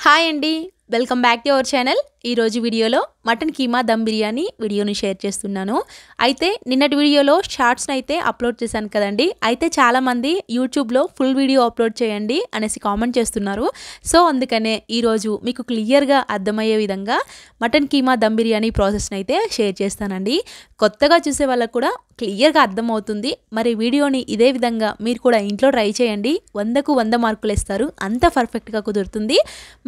Hi అండి, welcome back to our channel. ఈరోజు వీడియోలో మటన్ కీమా దమ్ బిర్యానీ వీడియోని షేర్ చేస్తున్నాను. అయితే నిన్నటి వీడియోలో షార్ట్స్ని అయితే అప్లోడ్ చేశాను కదండి. అయితే చాలామంది యూట్యూబ్లో ఫుల్ వీడియో అప్లోడ్ చేయండి అనేసి కామెంట్ చేస్తున్నారు. సో అందుకనే ఈరోజు మీకు క్లియర్గా అర్థమయ్యే విధంగా మటన్ కీమా దమ్ బిర్యానీ ప్రాసెస్ని అయితే షేర్ చేస్తానండి. కొత్తగా చూసే వాళ్ళకు కూడా క్లియర్గా అర్థమవుతుంది. మరి వీడియోని ఇదే విధంగా మీరు కూడా ఇంట్లో ట్రై చేయండి. 100కు 100 మార్కులు ఇస్తారు, అంత పర్ఫెక్ట్గా కుదురుతుంది.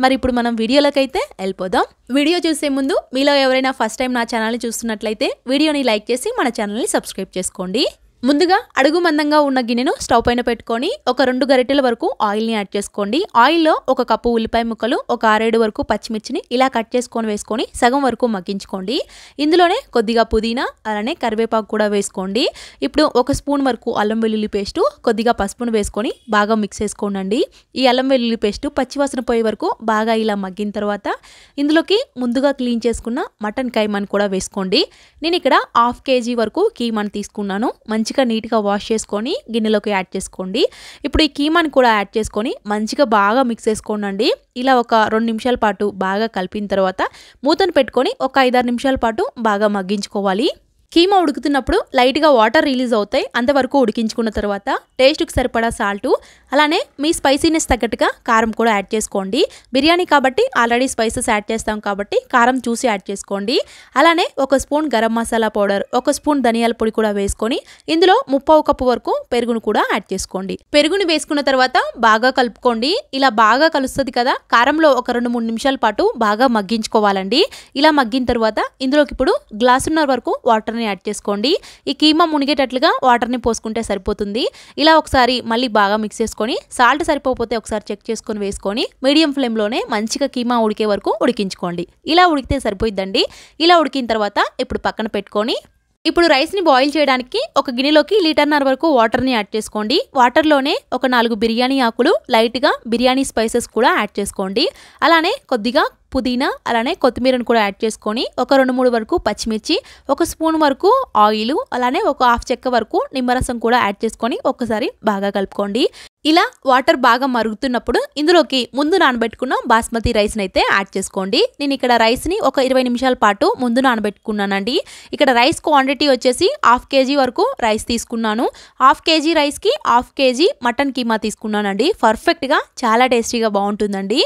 మరి ఇప్పుడు మనం వీడియోలకైతే వెళ్ళిపోదాం. వీడియో చూసే ముందు మీలో ఎవరైనా ఫస్ట్ టైం నా ఛానల్ని చూస్తున్నట్లయితే వీడియోని లైక్ చేసి మన ఛానల్ని సబ్స్క్రైబ్ చేసుకోండి. ముందుగా అడుగు మందంగా ఉన్న గిన్నెను స్టవ్ పైన పెట్టుకొని ఒక 2 గరిటెల వరకు ఆయిల్ని యాడ్ చేసుకోండి. ఆయిల్లో 1 కప్పు ఉల్లిపాయ ముక్కలు, ఒక 6-7 వరకు పచ్చిమిర్చిని ఇలా కట్ చేసుకొని వేసుకొని సగం వరకు మగ్గించుకోండి. ఇందులోనే కొద్దిగా పుదీనా అలానే కరివేపాకు కూడా వేసుకోండి. ఇప్పుడు 1 స్పూన్ వరకు అల్లం వెల్లుల్లి పేస్టు, కొద్దిగా పసుపును వేసుకొని బాగా మిక్స్ చేసుకోండి. ఈ అల్లం వెల్లుల్లి పేస్టు పచ్చివాసన పోయే వరకు బాగా ఇలా మగ్గిన తర్వాత ఇందులోకి ముందుగా క్లీన్ చేసుకున్న మటన్ కైమాని కూడా వేసుకోండి. నేను ఇక్కడ 1/2 kg వరకు కీమాని తీసుకున్నాను. మంచిగా నీట్గా వాష్ చేసుకొని గిన్నెలోకి యాడ్ చేసుకోండి. ఇప్పుడు ఈ కీమాని కూడా యాడ్ చేసుకొని మంచిగా బాగా మిక్స్ చేసుకోండి. ఇలా ఒక 2 నిమిషాల పాటు బాగా కలిపిన తర్వాత మూతను పెట్టుకొని ఒక 5-6 నిమిషాల పాటు బాగా మగ్గించుకోవాలి. కీమా ఉడుకుతున్నప్పుడు లైట్గా వాటర్ రిలీజ్ అవుతాయి, అంతవరకు ఉడికించుకున్న తర్వాత టేస్ట్కి సరిపడా సాల్టు అలానే మీ స్పైసీనెస్ తగ్గట్టుగా కారం కూడా యాడ్ చేసుకోండి. బిర్యానీ కాబట్టి ఆల్రెడీ స్పైసెస్ యాడ్ చేస్తాం కాబట్టి కారం చూసి యాడ్ చేసుకోండి. అలానే 1 spoon garam masala powder, 1 spoon ధనియాల పొడి కూడా వేసుకొని ఇందులో 1/2 కప్పు వరకు పెరుగును కూడా యాడ్ చేసుకోండి. పెరుగుని వేసుకున్న తర్వాత బాగా కలుపుకోండి. ఇలా బాగా కలుస్తుంది కదా, కారంలో ఒక 2-3 నిమిషాల పాటు బాగా మగ్గించుకోవాలండి. ఇలా మగ్గిన తర్వాత ఇందులోకి ఇప్పుడు గ్లాసున్నర వరకు వాటర్ యాడ్ చేసుకోండి. ఈ కీమా మునిగేటట్లుగా వాటర్ని పోసుకుంటే సరిపోతుంది. ఇలా ఒకసారి మళ్ళీ బాగా మిక్స్ చేసుకొని సాల్ట్ సరిపోతే ఒకసారి చెక్ చేసుకొని వేసుకొని మీడియం ఫ్లేమ్లోనే మంచిగా కీమా ఉడికే వరకు ఉడికించుకోండి. ఇలా ఉడికితే సరిపోయిద్దండి. ఇలా ఉడికిన తర్వాత ఇప్పుడు పక్కన పెట్టుకొని ఇప్పుడు రైస్ని బాయిల్ చేయడానికి ఒక గిన్నెలోకి 1.5 లీటర్ వరకు వాటర్ని యాడ్ చేసుకోండి. వాటర్లోనే ఒక 4 బిర్యానీ ఆకులు, లైట్గా బిర్యానీ స్పైసెస్ కూడా యాడ్ చేసుకోండి. అలానే కొద్దిగా పుదీనా అలానే కొత్తిమీరను కూడా యాడ్ చేసుకొని ఒక 2-3 వరకు పచ్చిమిర్చి, 1 స్పూన్ వరకు ఆయిల్ అలానే ఒక 1/2 చెక్క వరకు నిమ్మరసం కూడా యాడ్ చేసుకొని ఒక్కసారి బాగా కలుపుకోండి. ఇలా వాటర్ బాగా మరుగుతున్నప్పుడు ఇందులోకి ముందు నానబెట్టుకున్న బాస్మతి రైస్ని అయితే యాడ్ చేసుకోండి. నేను ఇక్కడ రైస్ని ఒక 20 నిమిషాల పాటు ముందు నానబెట్టుకున్నానండి. ఇక్కడ రైస్ క్వాంటిటీ వచ్చేసి 1/2 kg వరకు రైస్ తీసుకున్నాను. 1/2 kg రైస్కి 1/2 kg మటన్ కీమా తీసుకున్నానండి. పర్ఫెక్ట్గా చాలా టేస్టీగా బాగుంటుందండి.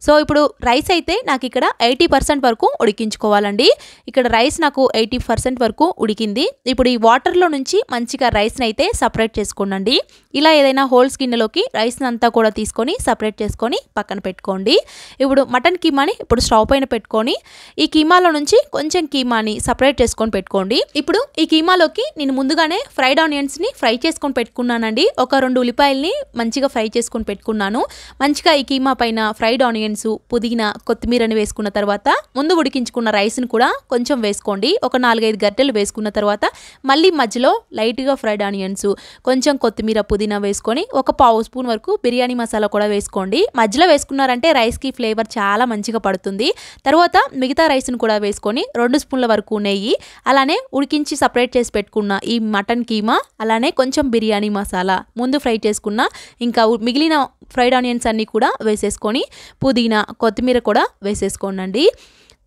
సో ఇప్పుడు రైస్ అయితే నాకు ఇక్కడ 80% వరకు ఉడికించుకోవాలండి. ఇక్కడ రైస్ నాకు 80% వరకు ఉడికింది. ఇప్పుడు ఈ వాటర్లో నుంచి మంచిగా రైస్ని అయితే సపరేట్ చేసుకోండి. ఇలా ఏదైనా హోల్స్ గిన్నెలోకి రైస్ని అంతా కూడా తీసుకొని సపరేట్ చేసుకొని పక్కన పెట్టుకోండి. ఇప్పుడు మటన్ కీమాని ఇప్పుడు స్టవ్ పైన పెట్టుకొని ఈ కీమాలో నుంచి కొంచెం కీమాని సపరేట్ చేసుకొని పెట్టుకోండి. ఇప్పుడు ఈ కీమాలోకి నేను ముందుగానే ఫ్రైడ్ ఆనియన్స్ని ఫ్రై చేసుకొని పెట్టుకున్నానండి. ఒక 2 ఉల్లిపాయల్ని మంచిగా ఫ్రై చేసుకొని పెట్టుకున్నాను. మంచిగా ఈ కీమా పైన ఫ్రైడ్ ఆనియన్స్, పుదీనా, కొత్తిమీరని వేసుకున్న తర్వాత ముందు ఉడికించుకున్న రైస్ని కూడా కొంచెం వేసుకోండి. ఒక 4-5 గరిటెలు వేసుకున్న తర్వాత మళ్ళీ మధ్యలో లైట్గా ఫ్రైడ్ ఆనియన్స్, కొంచెం కొత్తిమీర, పుదీనా వేసుకొని ఒక 1/2 స్పూన్ వరకు బిర్యానీ మసాలా కూడా వేసుకోండి. మధ్యలో వేసుకున్నారంటే రైస్కి ఫ్లేవర్ చాలా మంచిగా పడుతుంది. తర్వాత మిగతా రైస్ని కూడా వేసుకొని 2 స్పూన్ల వరకు నెయ్యి అలానే ఉడికించి సపరేట్ చేసి పెట్టుకున్న ఈ మటన్ కీమా అలానే కొంచెం బిర్యానీ మసాలా, ముందు ఫ్రై చేసుకున్న ఇంకా మిగిలిన ఫ్రైడ్ ఆనియన్స్ అన్నీ కూడా వేసేసుకొని పుదీనా, కొత్తిమీర కూడా వేసేసుకోండి.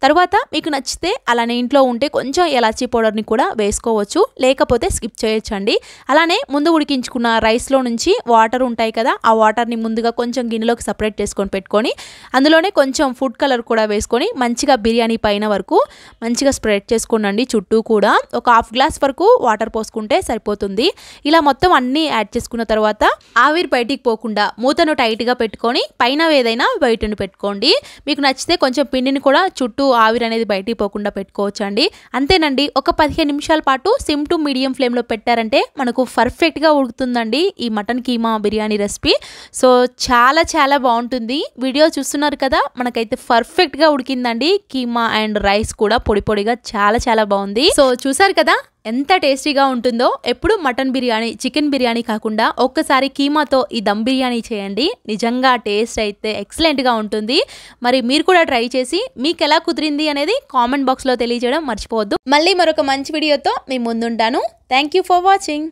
తర్వాత మీకు నచ్చితే అలానే ఇంట్లో ఉంటే కొంచెం ఎలాచీ పౌడర్ని కూడా వేసుకోవచ్చు, లేకపోతే స్కిప్ చేయొచ్చండి. అలానే ముందు ఉడికించుకున్న రైస్లో నుంచి వాటర్ ఉంటాయి కదా, ఆ వాటర్ని ముందుగా కొంచెం గిన్నెలోకి సపరేట్ చేసుకొని పెట్టుకొని అందులోనే కొంచెం ఫుడ్ కలర్ కూడా వేసుకొని మంచిగా బిర్యానీ పైన వరకు మంచిగా స్ప్రెడ్ చేసుకోండి. చుట్టూ కూడా ఒక 1/2 గ్లాస్ వరకు వాటర్ పోసుకుంటే సరిపోతుంది. ఇలా మొత్తం అన్నీ యాడ్ చేసుకున్న తర్వాత ఆవిరి బయటికి పోకుండా మూతను టైట్గా పెట్టుకొని పైన ఏదైనా బయటను పెట్టుకోండి. మీకు నచ్చితే కొంచెం పిండిని కూడా చుట్టూ ఆవిరి అనేది బయటికి పోకుండా పెట్టుకోవచ్చు అండి. అంతేనండి, ఒక 15 నిమిషాల పాటు సిమ్ టు మీడియం ఫ్లేమ్లో పెట్టారంటే మనకు పర్ఫెక్ట్గా ఉడుకుతుందండి ఈ mutton keema biryani recipe. So చాలా చాలా బాగుంటుంది. వీడియో చూస్తున్నారు కదా, మనకైతే పర్ఫెక్ట్గా ఉడికిందండి. కీమా అండ్ రైస్ కూడా పొడి పొడిగా చాలా చాలా బాగుంది. సో చూసారు కదా ఎంత టేస్టీగా ఉంటుందో. ఎప్పుడు మటన్ బిర్యానీ, చికెన్ బిర్యానీ కాకుండా ఒక్కసారి కీమాతో ఈ దమ్ బిర్యానీ చేయండి. నిజంగా టేస్ట్ అయితే ఎక్సలెంట్గా ఉంటుంది. మరి మీరు కూడా ట్రై చేసి మీకు ఎలా కుదిరింది అనేది కామెంట్ బాక్స్లో తెలియజేయడం మర్చిపోవద్దు. మళ్ళీ మరొక మంచి వీడియోతో మీ ముందుంటాను. Thank you for watching.